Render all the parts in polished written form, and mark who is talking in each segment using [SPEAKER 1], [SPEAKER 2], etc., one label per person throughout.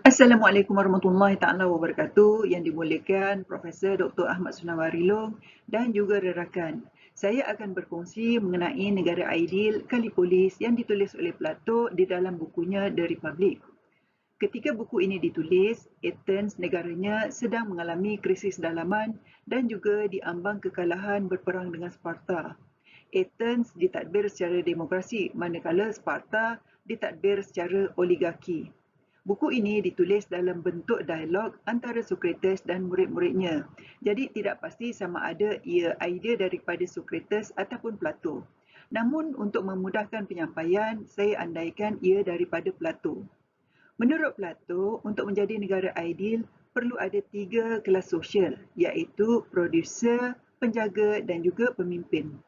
[SPEAKER 1] Assalamualaikum warahmatullahi taala wabarakatuh yang dimuliakan Profesor Dr. Ahmad Sunawarilong dan juga rakan. Saya akan berkongsi mengenai negara ideal Kalipolis yang ditulis oleh Plato di dalam bukunya The Republic. Ketika buku ini ditulis, Athens negaranya sedang mengalami krisis dalaman dan juga diambang kekalahan berperang dengan Sparta. Athens ditadbir secara demokrasi manakala Sparta ditadbir secara oligarki. Buku ini ditulis dalam bentuk dialog antara Sokrates dan murid-muridnya. Jadi tidak pasti sama ada ia idea daripada Sokrates ataupun Plato. Namun untuk memudahkan penyampaian, saya andaikan ia daripada Plato. Menurut Plato, untuk menjadi negara ideal, perlu ada 3 kelas sosial, iaitu produser, penjaga dan juga pemimpin.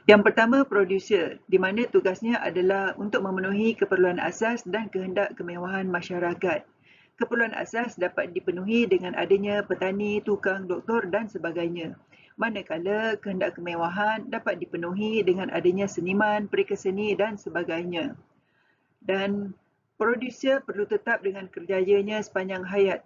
[SPEAKER 1] Yang pertama, produser, di mana tugasnya adalah untuk memenuhi keperluan asas dan kehendak kemewahan masyarakat. Keperluan asas dapat dipenuhi dengan adanya petani, tukang, doktor dan sebagainya. Manakala kehendak kemewahan dapat dipenuhi dengan adanya seniman, pereka seni dan sebagainya. Dan produser perlu tetap dengan kerjayanya sepanjang hayat.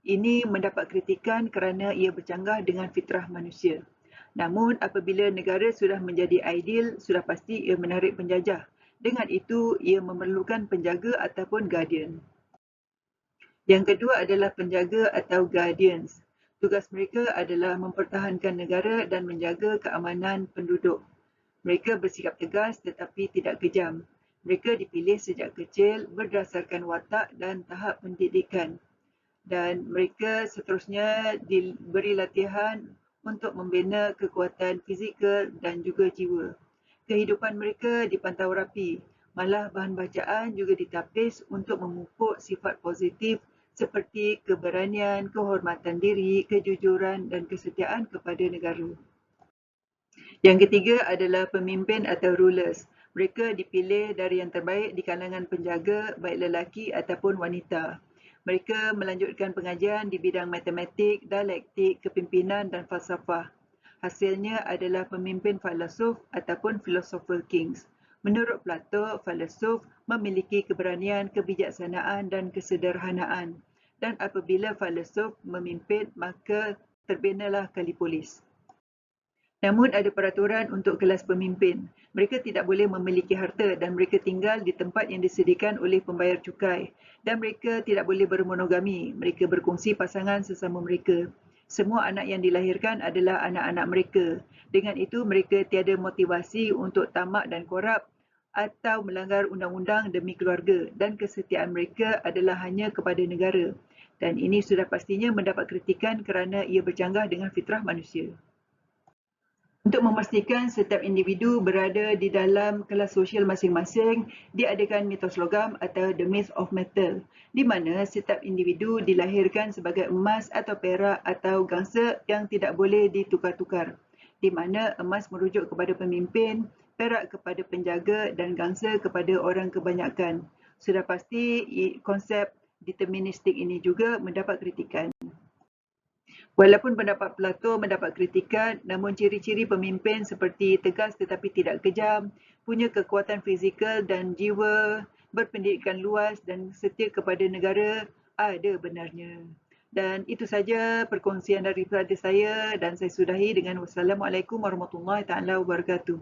[SPEAKER 1] Ini mendapat kritikan kerana ia bercanggah dengan fitrah manusia. Namun apabila negara sudah menjadi ideal, sudah pasti ia menarik penjajah. Dengan itu, ia memerlukan penjaga ataupun guardian. Yang kedua adalah penjaga atau guardians. Tugas mereka adalah mempertahankan negara dan menjaga keamanan penduduk. Mereka bersikap tegas tetapi tidak kejam. Mereka dipilih sejak kecil berdasarkan watak dan tahap pendidikan. Dan mereka seterusnya diberi latihan untuk membina kekuatan fizikal dan juga jiwa. Kehidupan mereka dipantau rapi, malah bahan bacaan juga ditapis untuk memupuk sifat positif seperti keberanian, kehormatan diri, kejujuran dan kesetiaan kepada negara. Yang ketiga adalah pemimpin atau rulers. Mereka dipilih dari yang terbaik di kalangan penjaga, baik lelaki ataupun wanita. Mereka melanjutkan pengajian di bidang matematik, dialektik, kepimpinan dan falsafah. Hasilnya adalah pemimpin filosof ataupun philosopher kings. Menurut Plato, filosof memiliki keberanian, kebijaksanaan dan kesederhanaan. Dan apabila filosof memimpin, maka terbinalah Kalipolis. Namun ada peraturan untuk kelas pemimpin. Mereka tidak boleh memiliki harta dan mereka tinggal di tempat yang disediakan oleh pembayar cukai. Dan mereka tidak boleh bermonogami. Mereka berkongsi pasangan sesama mereka. Semua anak yang dilahirkan adalah anak-anak mereka. Dengan itu mereka tiada motivasi untuk tamak dan korup atau melanggar undang-undang demi keluarga dan kesetiaan mereka adalah hanya kepada negara. Dan ini sudah pastinya mendapat kritikan kerana ia bercanggah dengan fitrah manusia. Untuk memastikan setiap individu berada di dalam kelas sosial masing-masing, diadakan mitos logam atau the myth of metal, di mana setiap individu dilahirkan sebagai emas atau perak atau gangsa yang tidak boleh ditukar-tukar, di mana emas merujuk kepada pemimpin, perak kepada penjaga dan gangsa kepada orang kebanyakan. Sudah pasti konsep deterministik ini juga mendapat kritikan. Walaupun pendapat Plato mendapat kritikan, namun ciri-ciri pemimpin seperti tegas tetapi tidak kejam, punya kekuatan fizikal dan jiwa, berpendidikan luas dan setia kepada negara ada benarnya. Dan itu saja perkongsian daripada saya dan saya sudahi dengan wassalamualaikum warahmatullahi taala wabarakatuh.